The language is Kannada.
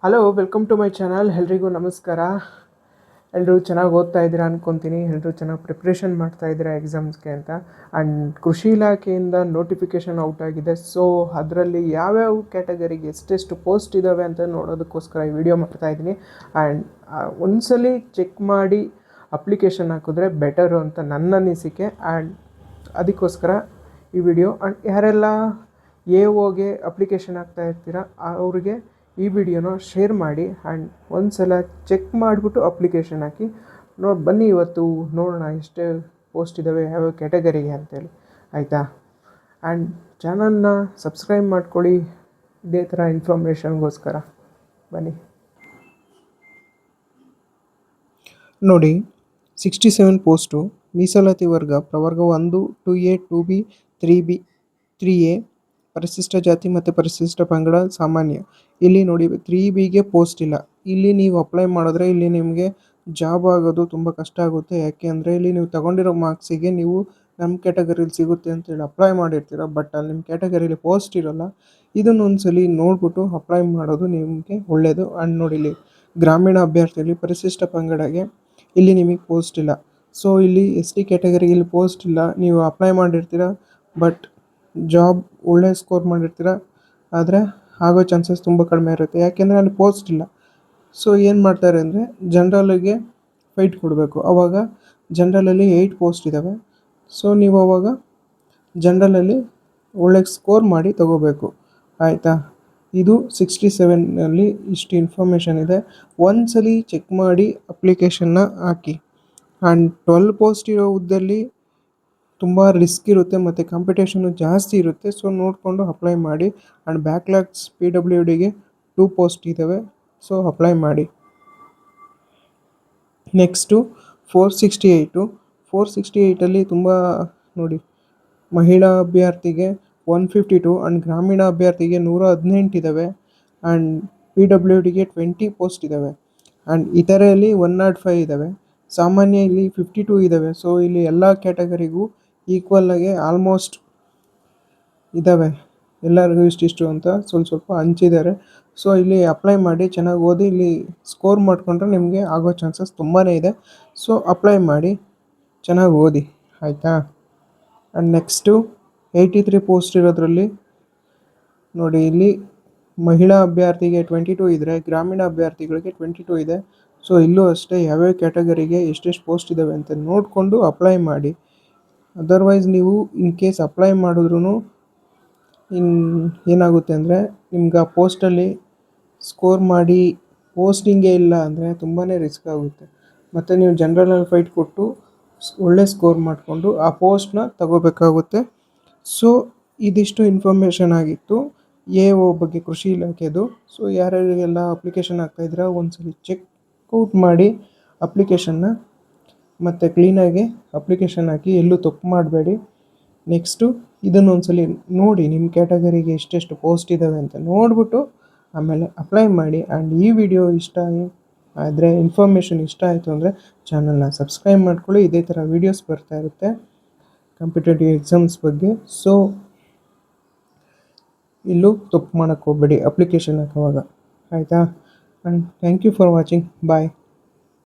Hello, welcome to my channel. ಎಲ್ರಿಗೂ ನಮಸ್ಕಾರ. ಎಲ್ಲರೂ ಚೆನ್ನಾಗಿ ಓದ್ತಾ ಇದ್ದೀರಾ ಅಂದ್ಕೊತೀನಿ. ಎಲ್ಲರೂ ಚೆನ್ನಾಗಿ ಪ್ರಿಪ್ರೇಷನ್ ಮಾಡ್ತಾ ಇದ್ದೀರಾ ಎಕ್ಸಾಮ್ಸ್ಗೆ ಅಂತ. ಆ್ಯಂಡ್ ಕೃಷಿ ಇಲಾಖೆಯಿಂದ ನೋಟಿಫಿಕೇಷನ್ ಔಟ್ ಆಗಿದೆ. ಸೊ ಅದರಲ್ಲಿ ಯಾವ್ಯಾವ ಕ್ಯಾಟಗರಿಗೆ ಎಷ್ಟೆಷ್ಟು ಪೋಸ್ಟ್ ಇದ್ದಾವೆ ಅಂತ ನೋಡೋದಕ್ಕೋಸ್ಕರ ಈ ವಿಡಿಯೋ ಮಾಡ್ತಾಯಿದ್ದೀನಿ. ಆ್ಯಂಡ್ ಒಂದ್ಸಲಿ ಚೆಕ್ ಮಾಡಿ ಅಪ್ಲಿಕೇಶನ್ ಹಾಕಿದ್ರೆ ಬೆಟರು ಅಂತ ನನ್ನ ಅನಿಸಿಕೆ. ಆ್ಯಂಡ್ ಅದಕ್ಕೋಸ್ಕರ ಈ ವಿಡಿಯೋ. ಆ್ಯಂಡ್ ಯಾರೆಲ್ಲ ಎ.ಒಗೆ ಅಪ್ಲಿಕೇಶನ್ ಹಾಕ್ತಾ ಇರ್ತೀರ ಅವ್ರಿಗೆ ಈ ವಿಡಿಯೋನ ಶೇರ್ ಮಾಡಿ. ಆ್ಯಂಡ್ ಒಂದು ಸಲ ಚೆಕ್ ಮಾಡಿಬಿಟ್ಟು ಅಪ್ಲಿಕೇಶನ್ ಹಾಕಿ ಬನ್ನಿ. ಇವತ್ತು ನೋಡೋಣ ಎಷ್ಟೇ ಪೋಸ್ಟ್ ಇದ್ದಾವೆ ಯಾವ್ಯಾವ ಕ್ಯಾಟಗರಿಗೆ ಅಂತೇಳಿ, ಆಯಿತಾ? ಆ್ಯಂಡ್ ಚಾನಲ್ನ ಸಬ್ಸ್ಕ್ರೈಬ್ ಮಾಡ್ಕೊಳ್ಳಿ ಇದೇ ಥರ ಇನ್ಫಾರ್ಮೇಷನ್ಗೋಸ್ಕರ. ಬನ್ನಿ ನೋಡಿ. 67 ಪೋಸ್ಟು ಮೀಸಲಾತಿ ವರ್ಗ ಪ್ರವರ್ಗ 1, 2A, 2B, 3B, 3A, ಪರಿಶಿಷ್ಟ ಜಾತಿ ಮತ್ತು ಪರಿಶಿಷ್ಟ ಪಂಗಡ ಸಾಮಾನ್ಯ. ಇಲ್ಲಿ ನೋಡಿ 3Bಗೆ ಪೋಸ್ಟ್ ಇಲ್ಲ. ಇಲ್ಲಿ ನೀವು ಅಪ್ಲೈ ಮಾಡಿದ್ರೆ ಇಲ್ಲಿ ನಿಮಗೆ ಜಾಬ್ ಆಗೋದು ತುಂಬ ಕಷ್ಟ ಆಗುತ್ತೆ. ಯಾಕೆ ಅಂದರೆ ಇಲ್ಲಿ ನೀವು ತಗೊಂಡಿರೋ ಮಾರ್ಕ್ಸಿಗೆ ನೀವು ನಮ್ಮ ಕ್ಯಾಟಗರಿಲಿ ಸಿಗುತ್ತೆ ಅಂತೇಳಿ ಅಪ್ಲೈ ಮಾಡಿರ್ತೀರ. ಬಟ್ ಅಲ್ಲಿ ನಿಮ್ಮ ಕ್ಯಾಟಗರಿಲಿ ಪೋಸ್ಟ್ ಇರೋಲ್ಲ. ಇದನ್ನು ಒಂದ್ಸಲಿ ನೋಡಿಬಿಟ್ಟು ಅಪ್ಲೈ ಮಾಡೋದು ನಿಮಗೆ ಒಳ್ಳೆಯದು. ಆ್ಯಂಡ್ ನೋಡಿ, ಇಲ್ಲಿ ಗ್ರಾಮೀಣ ಅಭ್ಯರ್ಥಿಯಲ್ಲಿ ಪರಿಶಿಷ್ಟ ಪಂಗಡಗೆ ಇಲ್ಲಿ ನಿಮಗೆ ಪೋಸ್ಟ್ ಇಲ್ಲ. ಸೊ ಇಲ್ಲಿ ST ಕ್ಯಾಟಗರಿಗೆ ಇಲ್ಲಿ ಪೋಸ್ಟ್ ಇಲ್ಲ. ನೀವು ಅಪ್ಲೈ ಮಾಡಿರ್ತೀರ, ಬಟ್ ಜಾಬ್ ಒಳ್ಳೆ ಸ್ಕೋರ್ ಮಾಡಿರ್ತೀರ, ಆದರೆ ಆಗೋ ಚಾನ್ಸಸ್ ತುಂಬ ಕಡಿಮೆ ಇರುತ್ತೆ. ಯಾಕೆಂದರೆ ಅಲ್ಲಿ ಪೋಸ್ಟ್ ಇಲ್ಲ. ಸೊ ಏನು ಮಾಡ್ತಾರೆ ಅಂದರೆ ಜನ್ರಲ್ಲಿಗೆ ಫೈಟ್ ಕೊಡಬೇಕು. ಆವಾಗ ಜನ್ರಲಲ್ಲಿ 8 ಪೋಸ್ಟ್ ಇದ್ದಾವೆ. ಸೊ ನೀವು ಆವಾಗ ಜನ್ರಲಲ್ಲಿ ಒಳ್ಳೆ ಸ್ಕೋರ್ ಮಾಡಿ ತಗೋಬೇಕು, ಆಯಿತಾ? ಇದು 67ನಲ್ಲಿ ಇಷ್ಟು ಇನ್ಫಾರ್ಮೇಷನ್ ಇದೆ. ಒಂದ್ಸಲಿ ಚೆಕ್ ಮಾಡಿ ಅಪ್ಲಿಕೇಶನ್ನ ಹಾಕಿ. ಆ್ಯಂಡ್ 12 ಪೋಸ್ಟ್ ಇರೋ ಹುದ್ದೆಯಲ್ಲಿ ತುಂಬ ರಿಸ್ಕ್ ಇರುತ್ತೆ ಮತ್ತು ಕಾಂಪಿಟೇಷನು ಜಾಸ್ತಿ ಇರುತ್ತೆ. ಸೊ ನೋಡಿಕೊಂಡು ಅಪ್ಲೈ ಮಾಡಿ. ಆ್ಯಂಡ್ ಬ್ಯಾಕ್ಲಾಗ್ಸ್ PWDಗೆ 2 ಪೋಸ್ಟ್ ಇದ್ದಾವೆ. ಸೊ ಅಪ್ಲೈ ಮಾಡಿ. ನೆಕ್ಸ್ಟು 468ಅಲ್ಲಿ ತುಂಬ ನೋಡಿ, ಮಹಿಳಾ ಅಭ್ಯರ್ಥಿಗೆ 152 ಆ್ಯಂಡ್ ಗ್ರಾಮೀಣ ಅಭ್ಯರ್ಥಿಗೆ 118 ಇದ್ದಾವೆ. ಆ್ಯಂಡ್ PWDಗೆ 20 ಪೋಸ್ಟ್ ಇದ್ದಾವೆ. ಆ್ಯಂಡ್ ಇತರೆಯಲ್ಲಿ 105 ಇದ್ದಾವೆ. ಸಾಮಾನ್ಯ ಇಲ್ಲಿ 52 ಇದ್ದಾವೆ. ಸೊ ಇಲ್ಲಿ ಎಲ್ಲ ಕ್ಯಾಟಗರಿಗೂ ಈಕ್ವಲ್ಲಾಗಿ ಆಲ್ಮೋಸ್ಟ್ ಇದ್ದಾವೆ. ಎಲ್ಲರಿಗೂ ಇಷ್ಟಿಷ್ಟು ಅಂತ ಸ್ವಲ್ಪ ಹಂಚಿದ್ದಾರೆ. ಸೊ ಇಲ್ಲಿ ಅಪ್ಲೈ ಮಾಡಿ, ಚೆನ್ನಾಗಿ ಓದಿ. ಇಲ್ಲಿ ಸ್ಕೋರ್ ಮಾಡಿಕೊಂಡ್ರೆ ನಿಮಗೆ ಆಗೋ ಚಾನ್ಸಸ್ ತುಂಬಾ ಇದೆ. ಸೊ ಅಪ್ಲೈ ಮಾಡಿ, ಚೆನ್ನಾಗಿ ಓದಿ, ಆಯಿತಾ? ಆ್ಯಂಡ್ ನೆಕ್ಸ್ಟು 83 ಪೋಸ್ಟ್ ಇರೋದ್ರಲ್ಲಿ ನೋಡಿ, ಇಲ್ಲಿ ಮಹಿಳಾ ಅಭ್ಯರ್ಥಿಗೆ 22 ಇದ್ದರೆ ಗ್ರಾಮೀಣ ಅಭ್ಯರ್ಥಿಗಳಿಗೆ 22 ಇದೆ. ಸೊ ಇಲ್ಲೂ ಅಷ್ಟೇ ಯಾವ್ಯಾವ ಕ್ಯಾಟಗರಿಗೆ ಎಷ್ಟೆಷ್ಟು ಪೋಸ್ಟ್ ಇದ್ದಾವೆ ಅಂತ ನೋಡಿಕೊಂಡು ಅಪ್ಲೈ ಮಾಡಿ. ಅದರ್ವೈಸ್ ನೀವು ಇನ್ ಕೇಸ್ ಅಪ್ಲೈ ಮಾಡಿದ್ರೂ ಏನಾಗುತ್ತೆ ಅಂದರೆ ನಿಮ್ಗೆ ಆ ಪೋಸ್ಟಲ್ಲಿ ಸ್ಕೋರ್ ಮಾಡಿ ಪೋಸ್ಟಿಂಗೇ ಇಲ್ಲ ಅಂದರೆ ತುಂಬಾ ರಿಸ್ಕ್ ಆಗುತ್ತೆ. ಮತ್ತು ನೀವು ಜನ್ರಲಲ್ಲಿ ಫೈಟ್ ಕೊಟ್ಟು ಒಳ್ಳೆ ಸ್ಕೋರ್ ಮಾಡಿಕೊಂಡು ಆ ಪೋಸ್ಟ್ನ ತಗೋಬೇಕಾಗುತ್ತೆ. ಸೊ ಇದಿಷ್ಟು ಇನ್ಫಾರ್ಮೇಷನ್ ಆಗಿತ್ತು ಎ.ಒ ಬಗ್ಗೆ, ಕೃಷಿ ಇಲಾಖೆದು. ಸೊ ಯಾರ್ಯಾರಿಗೆಲ್ಲ ಅಪ್ಲಿಕೇಶನ್ ಹಾಕ್ತಾಯಿದ್ದೀರಾ ಒಂದ್ಸಲಿ ಚೆಕ್ಔಟ್ ಮಾಡಿ ಅಪ್ಲಿಕೇಶನ್ನ, ಮತ್ತು ಕ್ಲೀನಾಗಿ ಅಪ್ಲಿಕೇಶನ್ ಹಾಕಿ, ಎಲ್ಲೂ ತಪ್ಪು ಮಾಡಬೇಡಿ. ನೆಕ್ಸ್ಟು ಇದನ್ನು ಒಂದ್ಸಲಿ ನೋಡಿ, ನಿಮ್ಮ ಕ್ಯಾಟಗರಿಗೆ ಎಷ್ಟೆಷ್ಟು ಪೋಸ್ಟ್ ಇದ್ದಾವೆ ಅಂತ ನೋಡಿಬಿಟ್ಟು ಆಮೇಲೆ ಅಪ್ಲೈ ಮಾಡಿ. ಆ್ಯಂಡ್ ಈ ವಿಡಿಯೋ ಇಷ್ಟ ಆದರೆ, ಇನ್ಫಾರ್ಮೇಷನ್ ಇಷ್ಟ ಆಯಿತು ಅಂದರೆ ಚಾನಲ್ನ ಸಬ್ಸ್ಕ್ರೈಬ್ ಮಾಡ್ಕೊಳ್ಳಿ. ಇದೇ ಥರ ವೀಡಿಯೋಸ್ ಬರ್ತಾ ಇರುತ್ತೆ ಕಾಂಪಿಟೇಟಿವ್ ಎಕ್ಸಾಮ್ಸ್ ಬಗ್ಗೆ. ಸೊ ಇಲ್ಲೂ ತಪ್ಪು ಮಾಡೋಕ್ಕೆ ಹೋಗಬೇಡಿ ಅಪ್ಲಿಕೇಶನ್ ಹಾಕೋವಾಗ, ಆಯಿತಾ? And thank you for watching. Bye.